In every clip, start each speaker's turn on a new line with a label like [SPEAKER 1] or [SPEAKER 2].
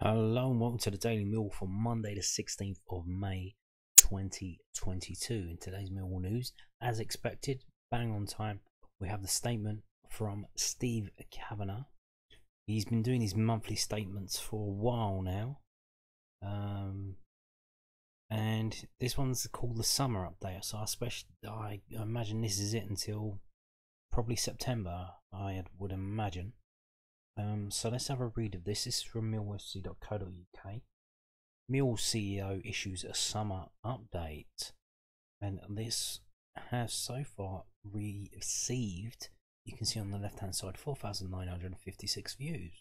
[SPEAKER 1] Hello and welcome to the Daily Mill for Monday the 16th of May 2022. In today's Millwall news, as expected, bang on time, we have the statement from Steve Kavanagh. He's been doing his monthly statements for a while now, and this one's called the Summer Update, so I imagine this is it until probably September, I would imagine. So let's have a read of this. This is from millwallfc.co.uk. Millwall CEO issues a summer update, and this has so far received, you can see on the left hand side, 4,956 views,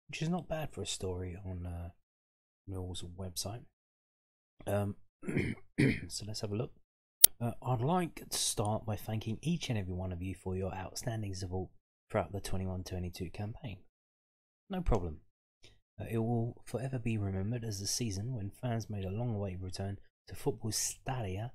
[SPEAKER 1] which is not bad for a story on Millwall's website. So let's have a look. I'd like to start by thanking each and every one of you for your outstanding support throughout the 21-22 campaign. No problem. It will forever be remembered as the season when fans made a long-awaited return to football stadia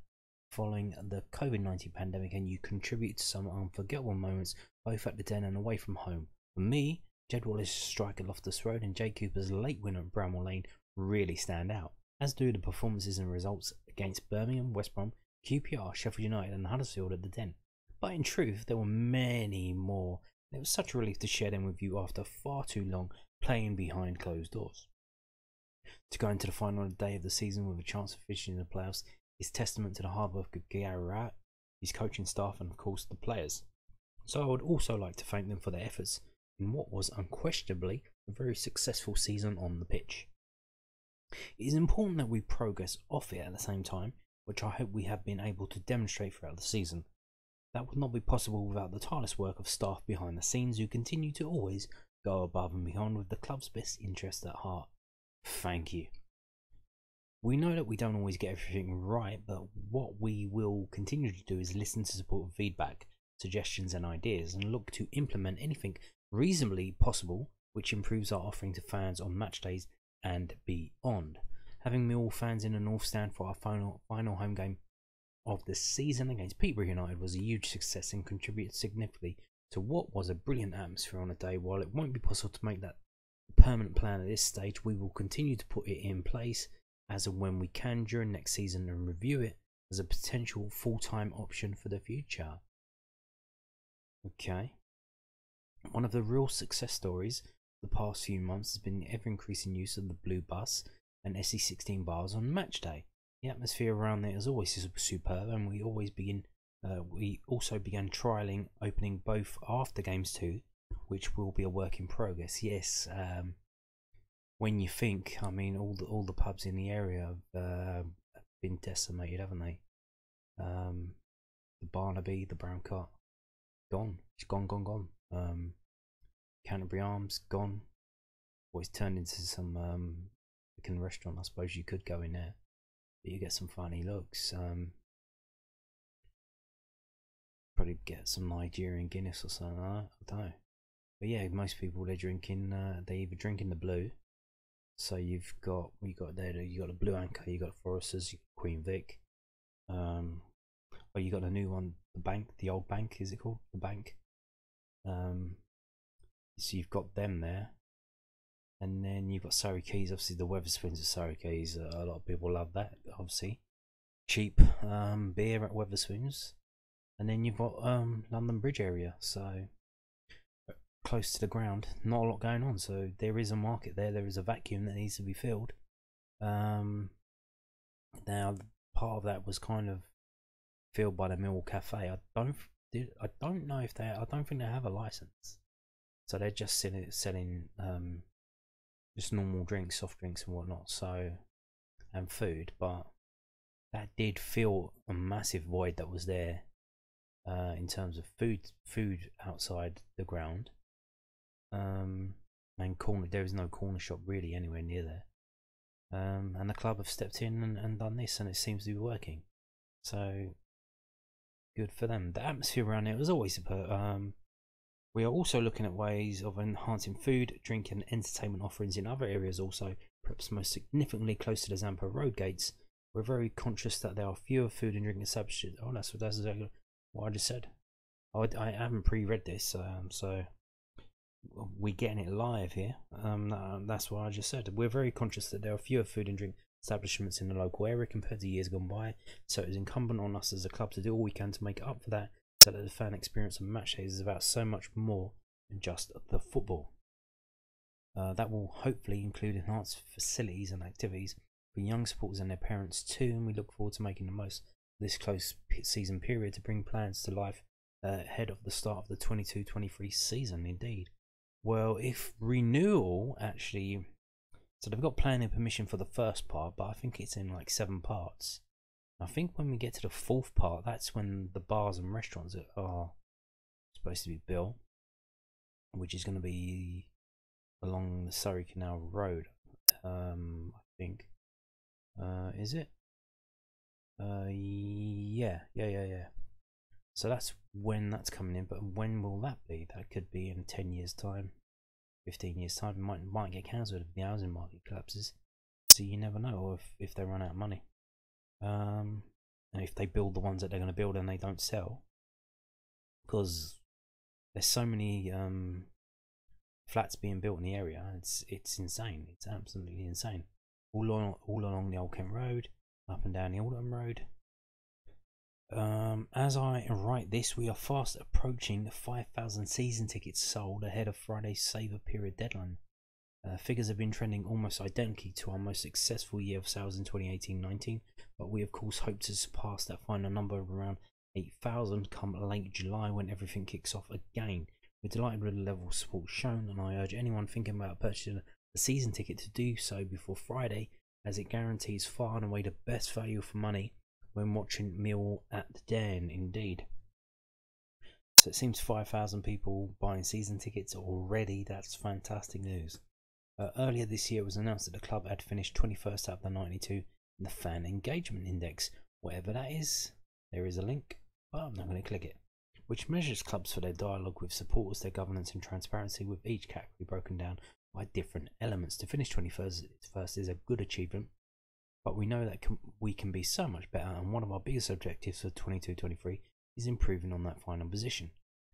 [SPEAKER 1] following the COVID-19 pandemic, and you contribute to some unforgettable moments both at the Den and away from home. For me, Jed Wallace's strike at Loftus Road and Jay Cooper's late win at Bramwell Lane really stand out, as do the performances and results against Birmingham, West Brom, QPR, Sheffield United and Huddersfield at the Den. But in truth, there were many more. It was such a relief to share them with you after far too long playing behind closed doors. To go into the final day of the season with a chance of finishing in the playoffs is testament to the hard work of Gary Rowett, his coaching staff and of course the players. So I would also like to thank them for their efforts in what was unquestionably a very successful season on the pitch. It is important that we progress off it at the same time, which I hope we have been able to demonstrate throughout the season. That would not be possible without the tireless work of staff behind the scenes who continue to always go above and beyond with the club's best interest at heart. Thank you. We know that we don't always get everything right, but what we will continue to do is listen to support feedback, suggestions and ideas, and look to implement anything reasonably possible which improves our offering to fans on match days and beyond. Having Millwall fans in the North Stand for our final home game of the season against Peterborough United was a huge success and contributed significantly to what was a brilliant atmosphere on a day. While it won't be possible to make that a permanent plan at this stage, we will continue to put it in place as and when we can during next season and review it as a potential full-time option for the future. Okay. One of the real success stories the past few months has been the ever-increasing use of the Blue Bus and SE16 bars on match day. The atmosphere around there is always superb, and we also began trialling opening both after games too, which will be a work in progress. Yes, when you think, I mean, all the pubs in the area have been decimated, haven't they? The Barnaby, the Brown Cart, gone. It's gone. Canterbury Arms, gone. Well, it's turned into some restaurant. I suppose you could go in there, but you get some funny looks. Probably get some Nigerian Guinness or something like that. I don't know. But yeah, most people they're drinking. They either drinking the blue. So you've got the Blue Anchor, you got Foresters, you got Queen Vic. Or you got the new one, the Bank, the old Bank, is it called the Bank? So you've got them there. And then you've got Surrey Quays, obviously the Wetherspoons of Surrey Quays. A lot of people love that, obviously. Cheap beer at Wetherspoons. And then you've got London Bridge area, so close to the ground. Not a lot going on, so there is a market there. There is a vacuum that needs to be filled. Now, part of that was kind of filled by the Millwall Cafe. I don't know if I don't think they have a license, so they're just selling just normal drinks, soft drinks and whatnot, so, and food. But that did fill a massive void that was there in terms of food outside the ground, and there is no corner shop really anywhere near there, and the club have stepped in and done this, and it seems to be working, so good for them. The atmosphere around it was always superb. We are also looking at ways of enhancing food, drink and entertainment offerings in other areas also, perhaps most significantly close to the Zampa road gates. We're very conscious that there are fewer food and drink establishments. Oh, that's exactly what I just said. I haven't pre-read this, so we're getting it live here. That's what I just said. We're very conscious that there are fewer food and drink establishments in the local area compared to years gone by, so it is incumbent on us as a club to do all we can to make up for that, so that the fan experience of match days is about so much more than just the football. That will hopefully include enhanced facilities and activities for young supporters and their parents too, and we look forward to making the most of this close season period to bring plans to life ahead of the start of the 22-23 season. Indeed. Well, if renewal actually, so they've got planning permission for the first part, but I think it's in like 7 parts. I think when we get to the 4th part, that's when the bars and restaurants are supposed to be built, which is going to be along the Surrey Canal Road. I think. Is it? Yeah. So that's when that's coming in, but when will that be? That could be in 10 years' time, 15 years' time. It might get cancelled if the housing market collapses. So you never know, or if they run out of money. And if they build the ones that they're going to build and they don't sell, because there's so many flats being built in the area, it's insane. It's absolutely insane. All along the Old Kent Road, up and down the Alderton Road. As I write this, we are fast approaching 5,000 season tickets sold ahead of Friday's saver period deadline. Figures have been trending almost identically to our most successful year of sales in 2018-19, but we of course hope to surpass that final number of around 8,000 come late July when everything kicks off again. We're delighted with the level of support shown, and I urge anyone thinking about purchasing a season ticket to do so before Friday, as it guarantees far and away the best value for money when watching Millwall at the Den. Indeed. So it seems 5,000 people buying season tickets already. That's fantastic news. Earlier this year it was announced that the club had finished 21st out of the 92 in the Fan Engagement Index. Whatever that is, there is a link, but I'm not going to click it, which measures clubs for their dialogue with supporters, their governance and transparency, with each category broken down by different elements. To finish 21st is a good achievement, but we know that we can be so much better, and one of our biggest objectives for 22-23 is improving on that final position.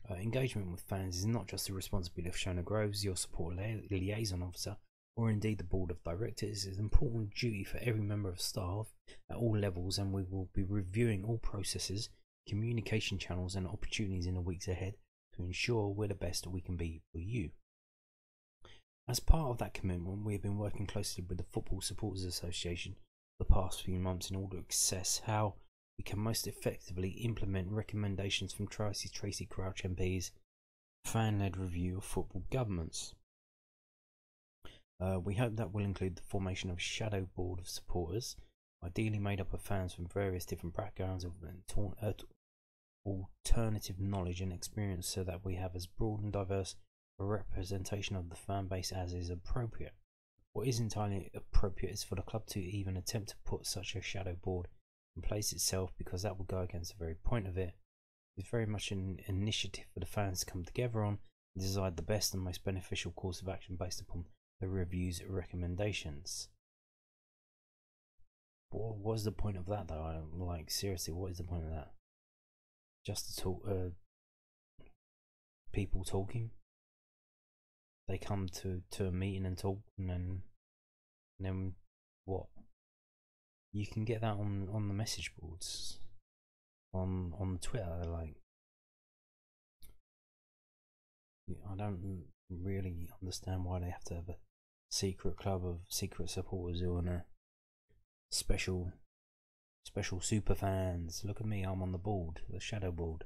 [SPEAKER 1] Engagement with fans is not just the responsibility of Shona Groves, your support liaison officer, or indeed the board of directors. It is an important duty for every member of staff at all levels, and we will be reviewing all processes, communication channels and opportunities in the weeks ahead to ensure we're the best we can be for you. As part of that commitment, we have been working closely with the Football Supporters Association the past few months in order to assess how we can most effectively implement recommendations from Tracy Crouch MP's fan-led review of football governments. We hope that will include the formation of a shadow board of supporters, ideally made up of fans from various different backgrounds of alternative knowledge and experience, so that we have as broad and diverse a representation of the fan base as is appropriate. What is entirely appropriate is for the club to even attempt to put such a shadow board in place itself, because that would go against the very point of it. It's very much an initiative for the fans to come together on and decide the best and most beneficial course of action based upon the review's recommendations. What is the point of that though? Like, seriously, what is the point of that? Just to talk, people talking? They come to a meeting and talk, and then what? You can get that on the message boards, on Twitter. Like, I don't really understand why they have to have a secret club of secret supporters who are on a special super fans. Look at me, I'm on the board, the shadow board.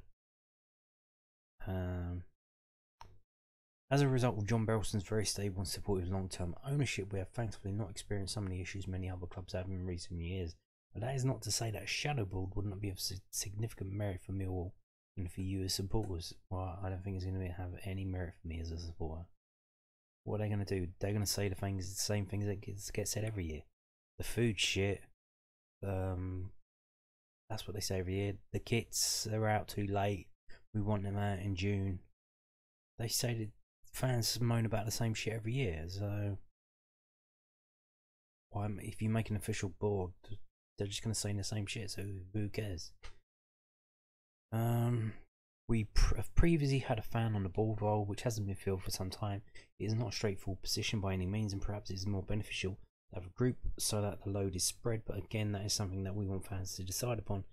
[SPEAKER 1] As a result of John Berylson's very stable and supportive long-term ownership, we have thankfully not experienced some of the issues many other clubs have in recent years. But that is not to say that a shadow board would not be of significant merit for Millwall and for you as supporters. Well, I don't think it's going to have any merit for me as a supporter. What are they going to do? They're going to say the same things that get said every year. The food shit. That's what they say every year. The kits, they're out too late. We want them out in June. They say that fans moan about the same shit every year. So, if you make an official board, they're just going to say the same shit. So who cares? We have previously had a fan on the board role which hasn't been filled for some time. It is not a straightforward position by any means, and perhaps it is more beneficial to have a group so that the load is spread, but again, that is something that we want fans to decide upon.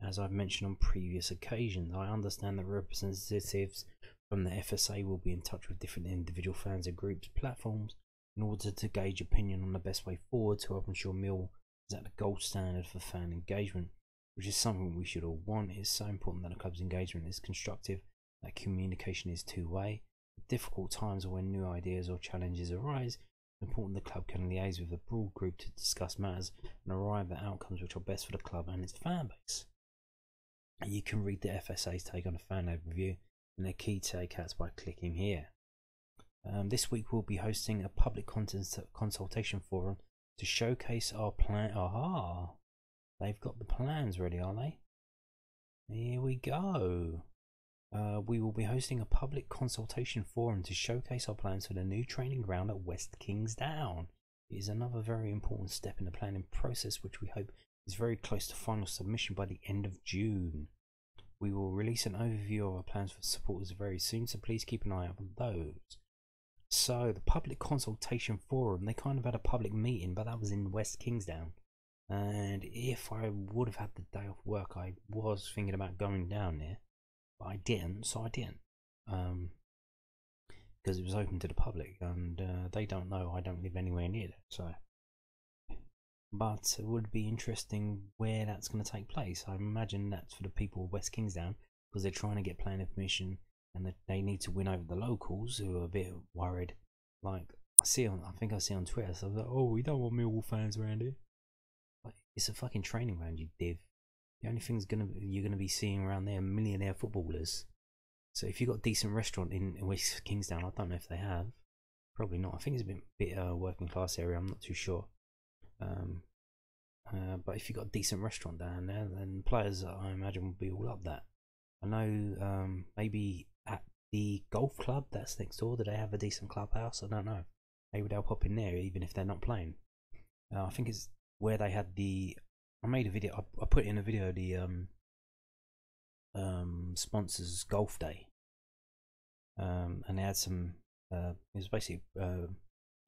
[SPEAKER 1] As I've mentioned on previous occasions, I understand that representatives from the FSA will be in touch with different individual fans and groups platforms in order to gauge opinion on the best way forward to help ensure Millwall is at the gold standard for fan engagement, which is something we should all want. It is so important that the club's engagement is constructive, that communication is two-way. At difficult times or when new ideas or challenges arise, it's important the club can liaise with a broad group to discuss matters and arrive at outcomes which are best for the club and its fan base. You can read the FSA's take on the fan-led review and their key takeouts by clicking here. This week we'll be hosting a public consultation forum to showcase our plan. Aha! They've got the plans ready, are they? Here we go. We will be hosting a public consultation forum to showcase our plans for the new training ground at West Kingstown. It is another very important step in the planning process, which we hope is very close to final submission by the end of June. We will release an overview of our plans for supporters very soon, so please keep an eye out on those. So the public consultation forum, they kind of had a public meeting, but that was in West Kingstown. And if I would have had the day off work, I was thinking about going down there, but I didn't, so I didn't. Because it was open to the public, and they don't know I don't live anywhere near there, so. But it would be interesting where that's going to take place. I imagine that's for the people of West Kingstown, because they're trying to get planning permission, and that they need to win over the locals who are a bit worried. Like I think I see on Twitter, so I was like, oh, we don't want Millwall fans around here. Like, it's a fucking training ground, you div. The only thing you're gonna be seeing around there are millionaire footballers. So if you've got a decent restaurant in West Kingstown, I don't know if they have. Probably not. I think it's a bit working class area. I'm not too sure. But if you've got a decent restaurant down there, then players, I imagine, will be all up that. I know maybe at the golf club that's next door, do they have a decent clubhouse? I don't know. Maybe they'll pop in there even if they're not playing. I think it's where they had the. I made a video. I put in a video the sponsors golf day, and they had some. It was basically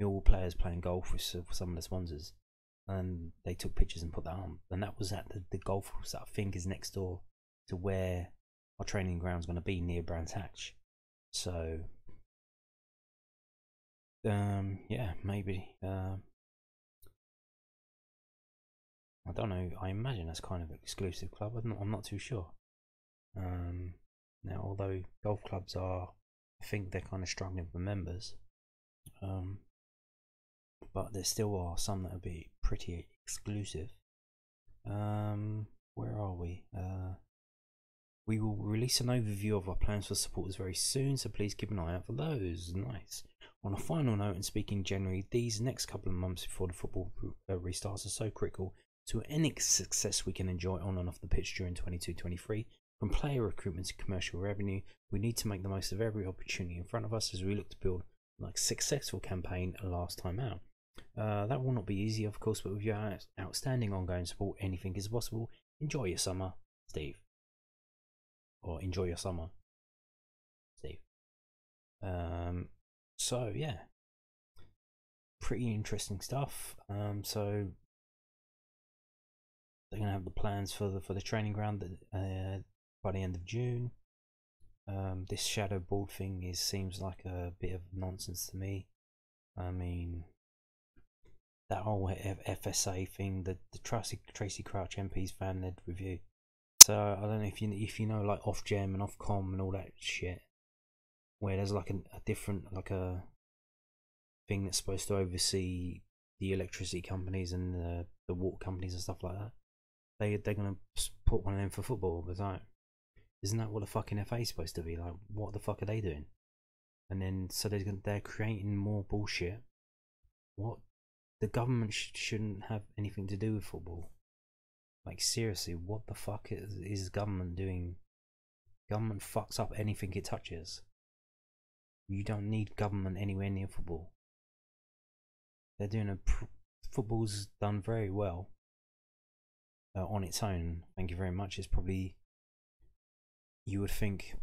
[SPEAKER 1] Millwall players playing golf with some of the sponsors, and they took pictures and put that on. And that was at the golf course that I think is next door to where our training ground's going to be, near Brands Hatch. So yeah, maybe I don't know. I imagine that's kind of an exclusive club. I'm not too sure. Now, although golf clubs are, I think they're kind of struggling for members, but there still are some that will be pretty exclusive. Where are we? We will release an overview of our plans for supporters very soon, so please keep an eye out for those. Nice. On a final note, and speaking generally, these next couple of months before the football restarts are so critical to any success we can enjoy on and off the pitch during 22-23. From player recruitment to commercial revenue, we need to make the most of every opportunity in front of us as we look to build a successful campaign last time out. That will not be easy, of course, but with your outstanding ongoing support, anything is possible. Enjoy your summer, Steve. Or enjoy your summer, Steve. So yeah, pretty interesting stuff. So they're gonna have the plans for the training ground by the end of June. This shadow board thing seems like a bit of nonsense to me. I mean, that whole FSA thing, the Tracy Crouch MP's fan-led review. So I don't know if you know, like Ofgem and Ofcom and all that shit, where there's like a different, like a thing that's supposed to oversee the electricity companies and the water companies and stuff like that. They're gonna put one of them for football, but like, isn't that what the fucking FA is supposed to be? Like, what the fuck are they doing? And then so they're creating more bullshit. What? The government shouldn't have anything to do with football. Like, seriously, what the fuck is government doing? Government fucks up anything it touches. You don't need government anywhere near football. They're doing football's done very well on its own. Thank you very much. It's probably, you would think,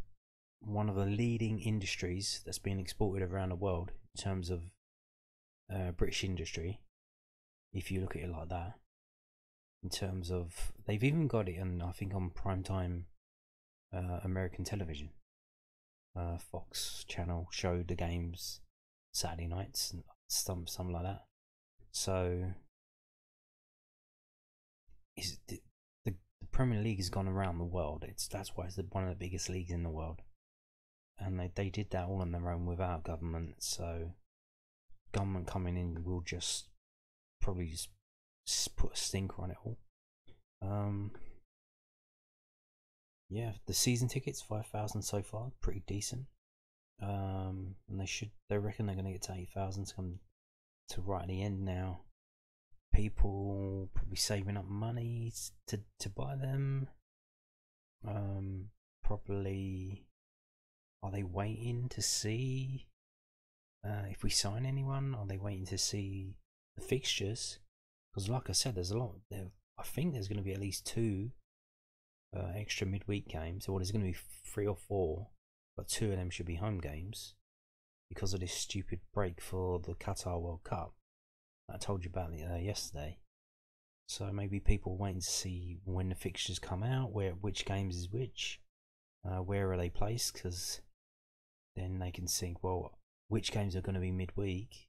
[SPEAKER 1] one of the leading industries that's being exported around the world in terms of British industry, if you look at it like that. In terms of, they've even got it on, I think, on primetime American television. Fox channel showed the games Saturday nights and something like that. So the Premier League has gone around the world. That's why it's one of the biggest leagues in the world, and they did that all on their own without government. So government coming in will just probably just put a stinker on it all. Yeah, the season tickets 5,000 so far, pretty decent. And they reckon they're going to get to 8,000 to come to right at the end now. People probably saving up money to buy them. Probably, are they waiting to see if we sign anyone? Are they waiting to see the fixtures? Because like I said, there's a lot there. I think there's going to be at least 2 extra midweek games, or there's going to be 3 or 4, but 2 of them should be home games because of this stupid break for the Qatar World Cup that I told you about yesterday. So maybe people waiting to see when the fixtures come out, which games is which, where are they placed, because then they can think, well, which games are going to be midweek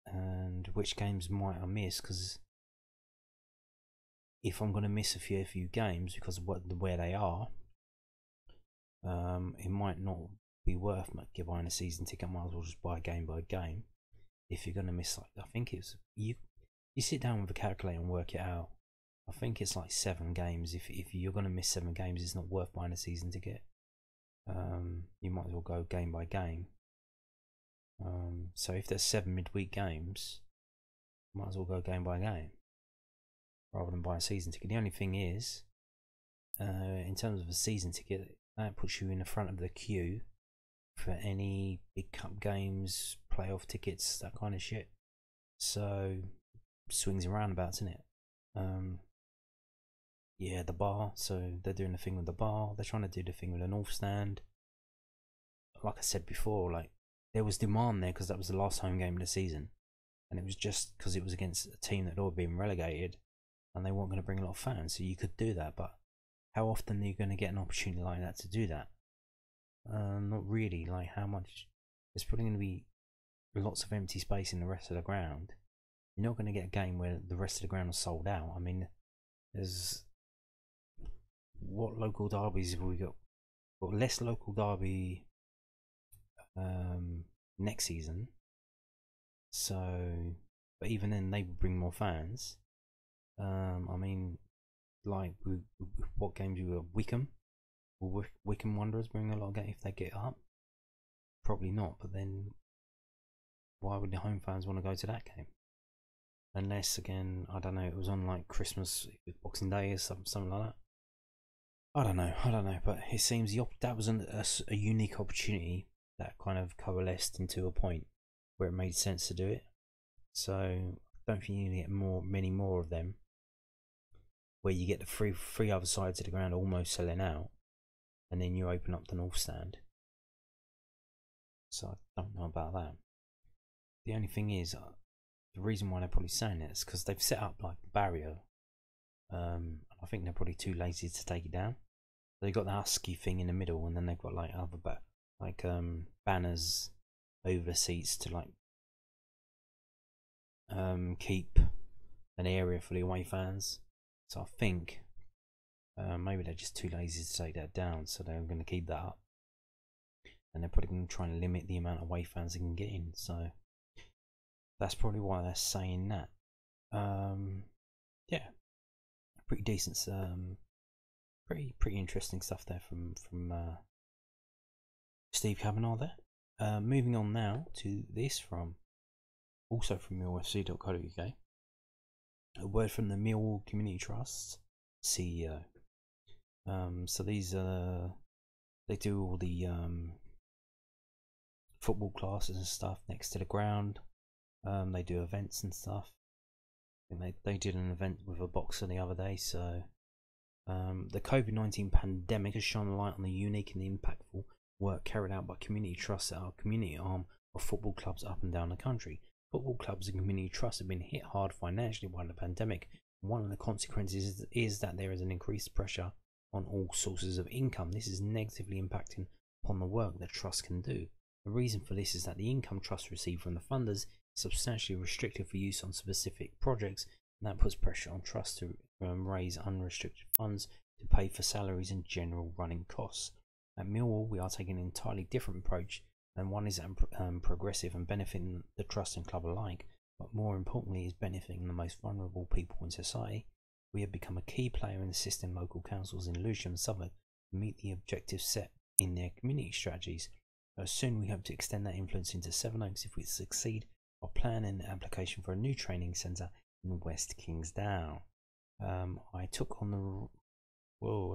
[SPEAKER 1] and which games might I miss, because if I'm going to miss a few games because of where they are, it might not be worth buying a season ticket. Might as well just buy game by game. If you're going to miss, like, I think it's you sit down with a calculator and work it out. I think it's like 7 games. If you're going to miss 7 games, it's not worth buying a season ticket. You might as well go game by game. So if there's 7 midweek games, might as well go game by game rather than buy a season ticket. The only thing is, in terms of a season ticket, that puts you in the front of the queue for any big cup games, playoff tickets, that kind of shit. So swings and roundabouts, isn't it? Yeah, the bar. So they're doing the thing with the bar. They're trying to do the thing with the North Stand. Like I said before, like, there was demand there because that was the last home game of the season, and it was just because it was against a team that had all been relegated, and they weren't going to bring a lot of fans, so you could do that. But how often are you going to get an opportunity like that to do that? Not really. Like, how much? There's probably going to be lots of empty space in the rest of the ground. You're not going to get a game where the rest of the ground is sold out. I mean, there's what local derbies have we got? Got less local derby next season. So, but even then, they would bring more fans. I mean, like, what games we got? Wickham? Will Wickham Wanderers bring a lot of games if they get up? Probably not. But then, why would the home fans want to go to that game? Unless, again, I don't know, it was on like Christmas, Boxing Day or something like that. I don't know. But it seems that was a unique opportunity that kind of coalesced into a point where it made sense to do it. So I don't think you need to get many more of them, where you get the three other sides of the ground almost selling out, and then you open up the North Stand. So I don't know about that. The only thing is, the reason why they're probably saying it is because they've set up like a barrier. I think they're probably too lazy to take it down. They've got the husky thing in the middle, and then they've got like other banners over the seats to like keep an area for the away fans. So I think maybe they're just too lazy to take that down, so they're going to keep that up, and they're probably going to try and limit the amount of away fans they can get in. So that's probably why they're saying that. Yeah, pretty decent. Pretty interesting stuff there from Steve Kavanagh there. Moving on now to this also from millwallfc.co.uk. A word from the Millwall Community Trust CEO. So these they do all the football classes and stuff next to the ground. They do events and stuff. I think they did an event with a boxer the other day, so The COVID-19 pandemic has shone a light on the unique and impactful work carried out by community trusts at our community arm of football clubs up and down the country. Football clubs and community trusts have been hit hard financially by the pandemic. One of the consequences is that there is an increased pressure on all sources of income. This is negatively impacting upon the work that trusts can do. The reason for this is that the income trusts receive from the funders is substantially restricted for use on specific projects, and that puts pressure on trusts to raise unrestricted funds to pay for salaries and general running costs. At Millwall, we are taking an entirely different approach, and one is progressive and benefiting the trust and club alike, but more importantly is benefiting the most vulnerable people in society. We have become a key player in assisting local councils in Lewisham and Southwark to meet the objectives set in their community strategies. Soon we hope to extend that influence into Sevenoaks if we succeed by planning the application for a new training centre in West Kingstown. I took on the role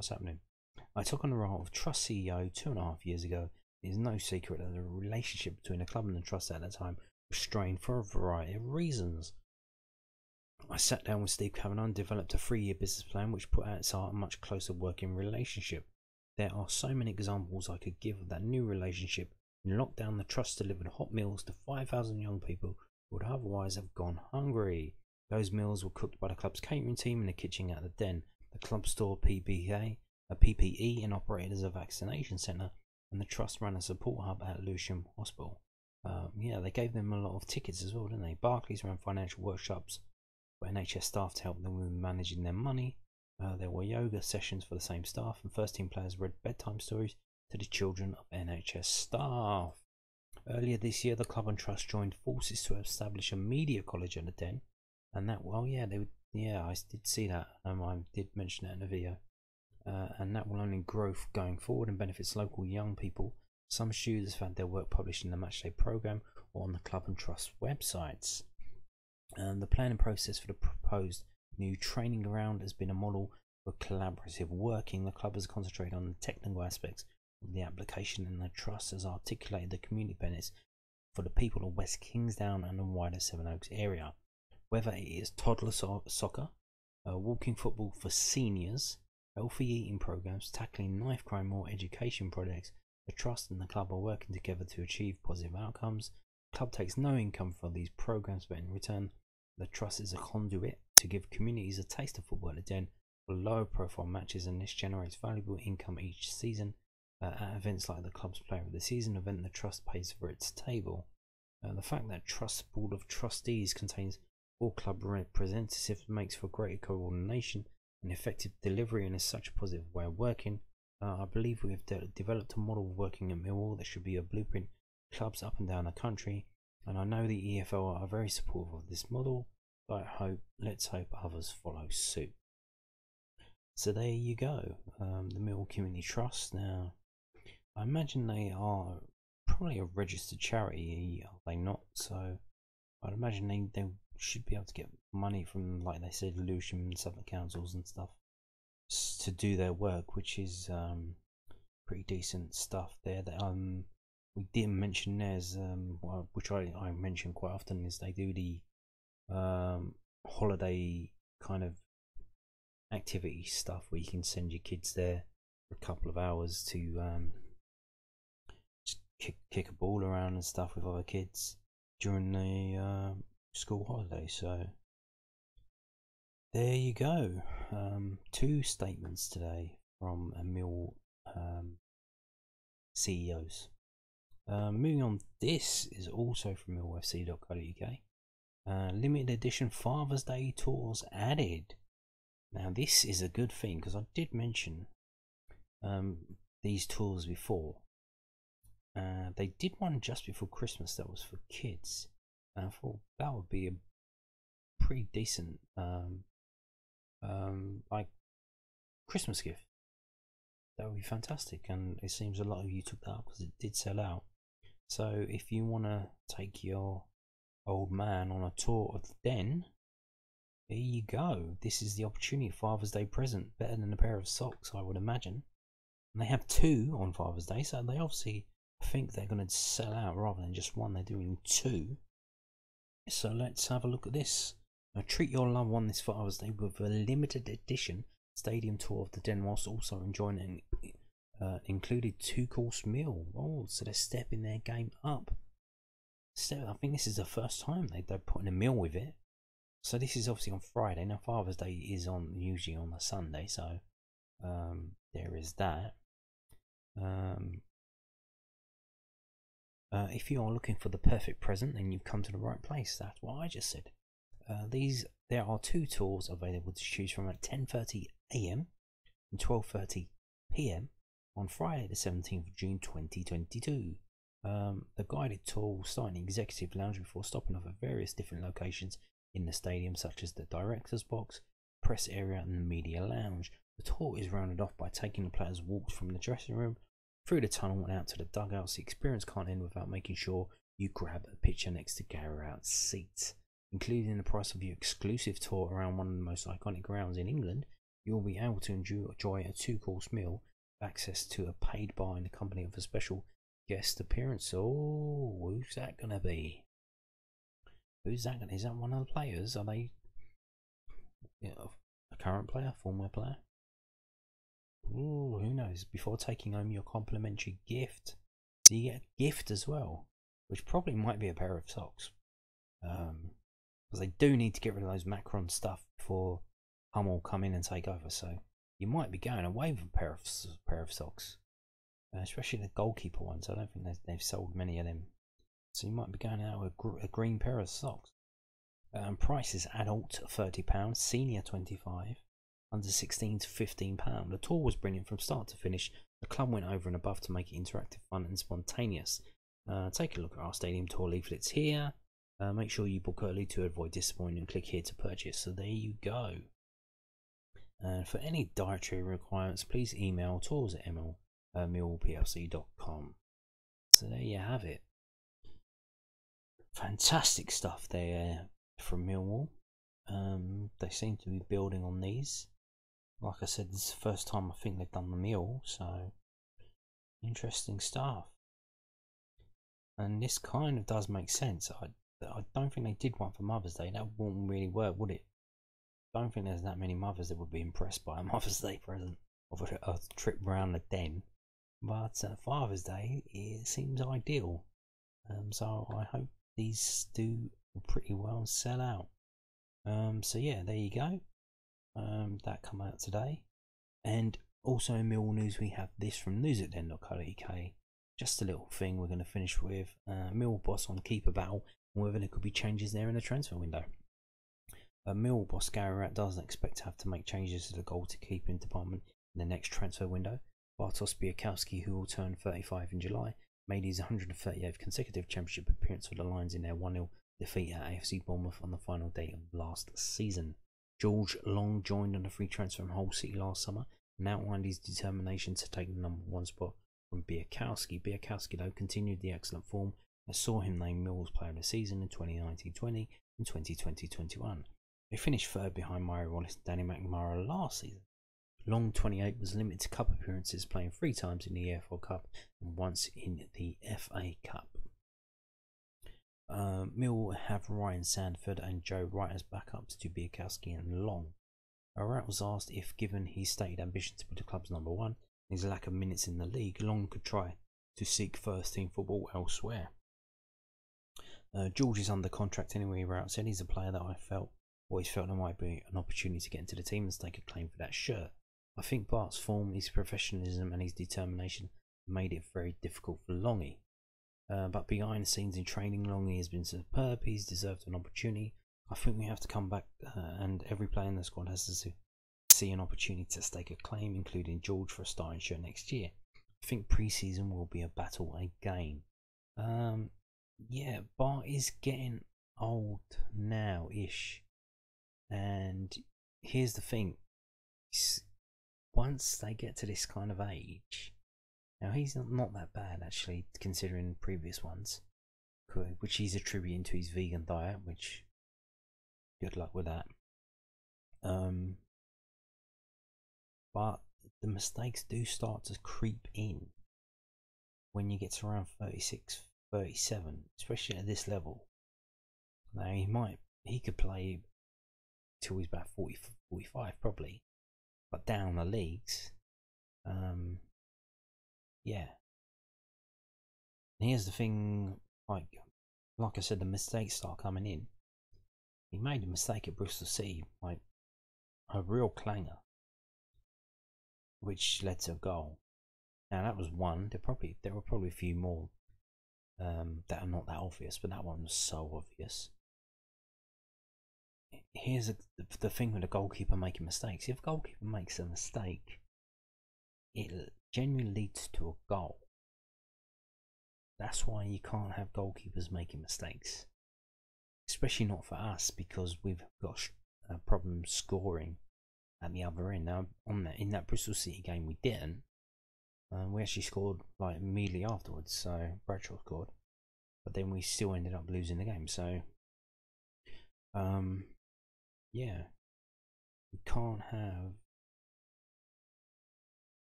[SPEAKER 1] of Trust CEO 2.5 years ago. It is no secret that the relationship between the club and the trust at that time was strained for a variety of reasons. I sat down with Steve Kavanagh and developed a 3-year business plan which put at its heart a much closer working relationship. There are so many examples I could give of that new relationship. In lockdown, the trust delivered hot meals to 5,000 young people who would otherwise have gone hungry. Those meals were cooked by the club's catering team in the kitchen at the Den. The club stored PPE and operated as a vaccination centre, and the trust ran a support hub at Lewisham Hospital. They gave them a lot of tickets as well, didn't they? Barclays ran financial workshops for NHS staff to help them with managing their money. There were yoga sessions for the same staff, and first team players read bedtime stories to the children of NHS staff. Earlier this year, the club and trust joined forces to establish a media college at the Den, and that, I did see that. I did mention it in a video, and that will only grow going forward and benefits local young people. Some students have had their work published in the Matchday programme or on the club and trust websites. The planning process for the proposed new training ground has been a model for collaborative working. The club has concentrated on the technical aspects of the application, and the trust has articulated the community benefits for the people of West Kingstown and the wider Sevenoaks area. Whether it is toddler soccer, walking football for seniors, healthy eating programs, tackling knife crime or education projects, the trust and the club are working together to achieve positive outcomes. The club takes no income for these programs, but in return, the trust is a conduit to give communities a taste of football at the Den for lower profile matches, and this generates valuable income each season. At events like the club's Player of the Season event, the trust pays for its table. The fact that Trust's Board of Trustees contains 4 club representatives makes for greater coordination and effective delivery, and is such a positive way of working. I believe we have developed a model of working at Millwall that should be a blueprint for clubs up and down the country, and I know the EFL are very supportive of this model. Let's hope others follow suit. So there you go, the Millwall Community Trust. Now, I imagine they are probably a registered charity, are they not? So I'd imagine they should be able to get money from, like they said, Lewisham and Southwark councils and stuff to do their work, which is pretty decent stuff there. That we didn't mention theirs, which I mention quite often, is they do the holiday kind of activity stuff where you can send your kids there for a couple of hours to just kick a ball around and stuff with other kids during the school holiday. So there you go. 2 statements today from Millwall CEOs. Moving on, this is also from millwallfc.co.uk. Limited edition Father's Day tours added. Now this is a good thing, because I did mention these tours before. They did one just before Christmas that was for kids, and I thought that would be a pretty decent like Christmas gift. That would be fantastic, and it seems a lot of you took that up because it did sell out. So if you want to take your old man on a tour of the Den, there you go. This is the opportunity. Father's Day present, better than a pair of socks, I would imagine. And they have 2 on Father's Day, so they obviously think they're going to sell out rather than just 1. They're doing 2. So let's have a look at this. Now, treat your loved one this Father's Day with a limited edition stadium tour of the Den whilst also enjoying an included 2-course meal. Oh, so they're stepping their game up. I think this is the first time they're putting a meal with it. So this is obviously on Friday. Now Father's Day is usually on a Sunday, so there is that. If you are looking for the perfect present, then you've come to the right place. That's what I just said. There are 2 tours available to choose from at 10:30 AM and 12:30 PM on Friday the 17th of June 2022. The guided tour will start in the executive lounge before stopping off at various different locations in the stadium, such as the director's box, press area and the media lounge. The tour is rounded off by taking the players' walks from the dressing room through the tunnel and out to the dugouts. The experience can't end without making sure you grab a picture next to Gary Rowett's seats. Included in the price of your exclusive tour around one of the most iconic grounds in England, you will be able to enjoy a 2-course meal, access to a paid bar in the company of a special guest appearance. Oh, who's that gonna be? Who's that gonna? Is that one of the players? Are they a current player, former player? Ooh, who knows? Before taking home your complimentary gift, so you get a gift as well, which probably might be a pair of socks. Because they do need to get rid of those Macron stuff before Hummel come in and take over. So you might be going away with a pair of socks, especially the goalkeeper ones. I don't think they've sold many of them, so you might be going out with a green pair of socks. Price is adult £30, senior £25, under 16s £15. The tour was brilliant from start to finish. The club went over and above to make it interactive, fun and spontaneous. Take a look at our stadium tour leaflets here. Make sure you book early to avoid disappointment and click here to purchase. So there you go. For any dietary requirements, please email tours@millwallplc.com. So there you have it. Fantastic stuff there from Millwall. They seem to be building on these. Like I said, this is the first time I think they've done the meal, so interesting stuff. And this kind of does make sense. I don't think they did one for Mother's Day. That wouldn't really work, would it? I don't think there's that many mothers that would be impressed by a Mother's Day present of a trip around the Den. But Father's Day, it seems ideal. So I hope these do pretty well and sell out. So yeah, there you go. That come out today. And also in Millwall news, we have this from news@den.co.uk. Just a little thing we're going to finish with. Millwall boss on keeper battle, and whether there could be changes there in the transfer window. Millwall boss Gary Rowett doesn't expect to have to make changes to the goalkeeping department in the next transfer window. Bartosz Białkowski, who will turn 35 in July, made his 138th consecutive championship appearance for the Lions in their 1-0 defeat at AFC Bournemouth on the final day of last season. George Long joined on a free transfer from Hull City last summer and outlined his determination to take the #1 spot from Białkowski. Białkowski, though, continued the excellent form that saw him named Millwall's Player of the Season in 2019-20 and 2020-21. They finished third behind Murray Wallace and Danny McNamara last season. Long, 28, was limited to cup appearances, playing 3 times in the EFL Cup and once in the FA Cup. Millwall have Ryan Sandford and Joe Wright as backups to Białkowski and Long. Rowett was asked if, given his stated ambition to be the club's #1 and his lack of minutes in the league, Long could try to seek first-team football elsewhere. George is under contract anyway. Rowett said he's a player that always felt there might be an opportunity to get into the team and stake a claim for that shirt. I think Bart's form, his professionalism and his determination made it very difficult for Longy. But behind the scenes in training, Longy has been superb. He's deserved an opportunity. I think we have to come back and every player in the squad has to see an opportunity to stake a claim, including George, for a starting shirt next year. I think pre-season will be a battle again. Yeah, Bart is getting old now-ish. And here's the thing. Once they get to this kind of age, now he's not that bad actually, considering previous ones, which he's attributing to his vegan diet, which good luck with that. But the mistakes do start to creep in when you get to around 36, 37, especially at this level. Now he could play till he's about 40, 45 probably. but down the leagues. Yeah. And here's the thing, like I said, the mistakes start coming in. He made a mistake at Bristol City, like a real clanger, which led to a goal. Now that was one. There were probably a few more that are not that obvious, but that one was so obvious. Here's the thing with a goalkeeper making mistakes. If a goalkeeper makes a mistake, it genuinely leads to a goal. That's why you can't have goalkeepers making mistakes, especially not for us, because we've got a problem scoring at the other end. Now, in that Bristol City game, we didn't. We actually scored like immediately afterwards, so Bradshaw scored, but then we still ended up losing the game. So, yeah, we can't have,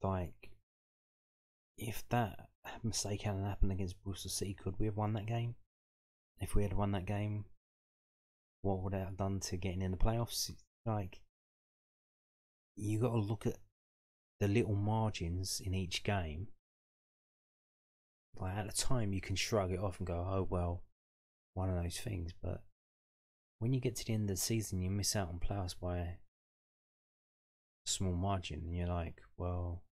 [SPEAKER 1] like, if that mistake hadn't happened against Bristol City, could we have won that game? If we had won that game, what would it have done to getting in the playoffs? Like, you got to look at the little margins in each game. Like, at the time, you can shrug it off and go, "Oh well, one of those things." But when you get to the end of the season, you miss out on playoffs by a small margin, and you're like, "Well,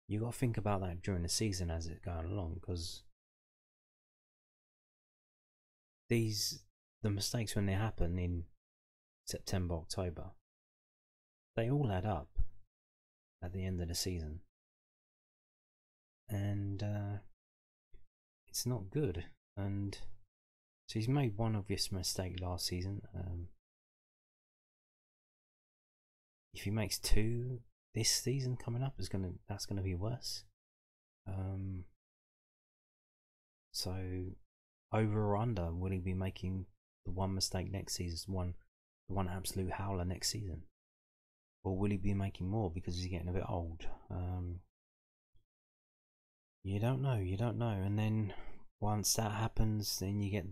[SPEAKER 1] you got to think about that during the season as it's going along, because the mistakes, when they happen in September, October, they all add up at the end of the season, and it's not good." And so he's made one obvious mistake last season. If he makes two this season coming up, that's gonna be worse. So over or under, will he be making the one mistake next season, the one absolute howler next season, or will he be making more because he's getting a bit old? You don't know. And then once that happens, then you get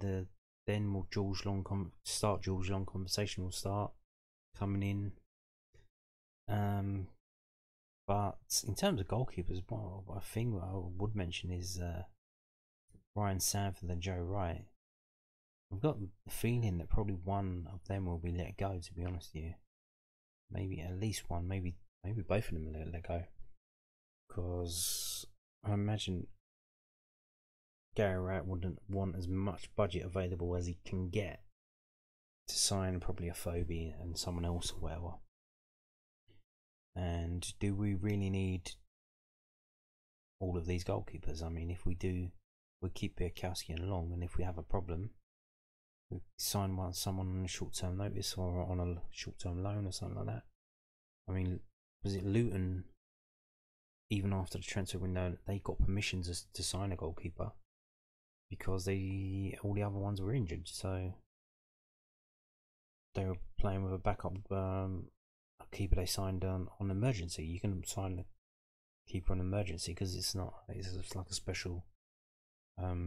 [SPEAKER 1] George Long conversation will start coming in. But in terms of goalkeepers, I think what I would mention is Ryan Sanford and Joe Wright. I've got the feeling that probably one of them will be let go, to be honest with you. Maybe at least one, maybe both of them will let go. Because I imagine Gary Wright wouldn't want as much budget available as he can get to sign probably a Phobie and someone else or whatever. And do we really need all of these goalkeepers? I mean, if we do, we keep Biakowski and Long, and if we have a problem, we sign someone on a short-term notice or on a short-term loan or something like that. I mean, was it Luton, even after the transfer window, they got permission to sign a goalkeeper because all the other ones were injured, so they were playing with a backup keeper they signed on emergency. You can sign the keeper on emergency because it's like a special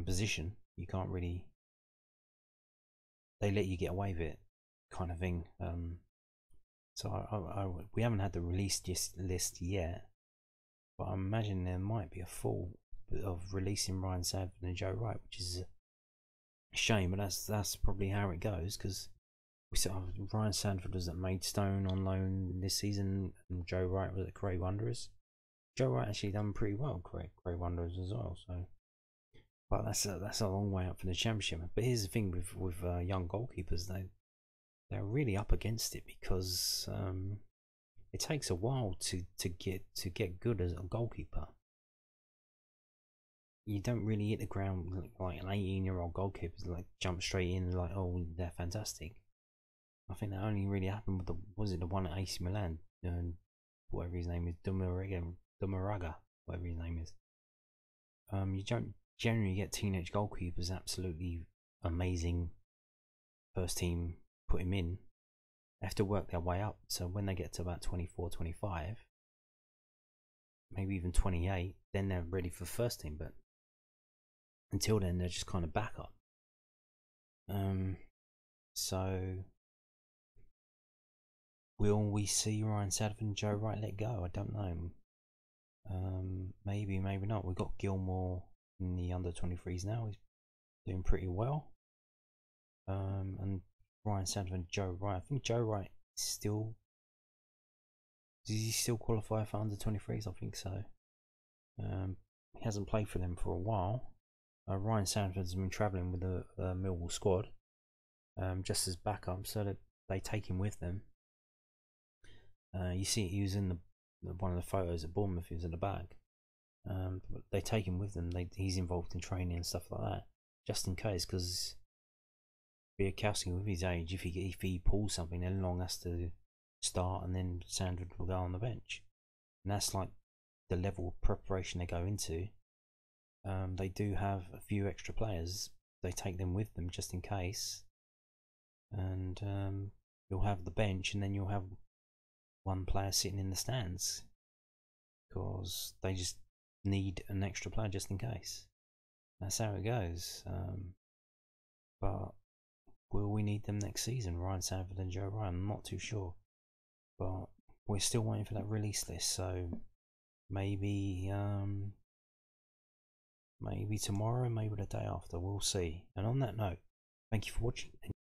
[SPEAKER 1] position. You can't really, they let you get away with it, kind of thing. So we haven't had the release list yet, but I imagine there might be a fall of releasing Ryan Sanford and Joe Wright, which is a shame, but that's probably how it goes, because we saw Ryan Sanford was at Maidstone on loan this season, and Joe Wright was at Grey Wanderers. Joe Wright actually done pretty well at Grey Wanderers as well, so. But that's a long way up for the Championship. But here's the thing with young goalkeepers, they're really up against it, because it takes a while to get good as a goalkeeper. You don't really hit the ground like an 18-year-old goalkeeper, like jump straight in like, oh, they're fantastic. I think that only really happened with the one at AC Milan, whatever his name is, Dumaraga, whatever his name is. You don't generally get teenage goalkeepers absolutely amazing first team, put him in. They have to work their way up, so when they get to about 24, 25, maybe even 28, then they're ready for first team, but until then they're just kind of backup. So will we see Ryan Sadler and Joe Wright let go? I don't know. Maybe, maybe not. We've got Gilmore in the under 23s now. He's doing pretty well. And Ryan Sadler and Joe Wright. I think Joe Wright still. Does he still qualify for under 23s? I think so. He hasn't played for them for a while. Ryan Sanford's been travelling with the Millwall squad, just as backup, so that they take him with them. You see, he was in one of the photos at Bournemouth. He was in the back. But they take him with them. He's involved in training and stuff like that, just in case. Because Biakowski, with his age, if he pulls something, then Long has to start, and then Sandford will go on the bench. And that's like the level of preparation they go into. They do have a few extra players. They take them with them just in case. And you'll have the bench, and then you'll have one player sitting in the stands, because they just need an extra player just in case. That's how it goes. But will we need them next season? Ryan Sanford and Joe Ryan? I'm not too sure. But we're still waiting for that release list, so maybe maybe tomorrow, maybe the day after, we'll see. And on that note, thank you for watching.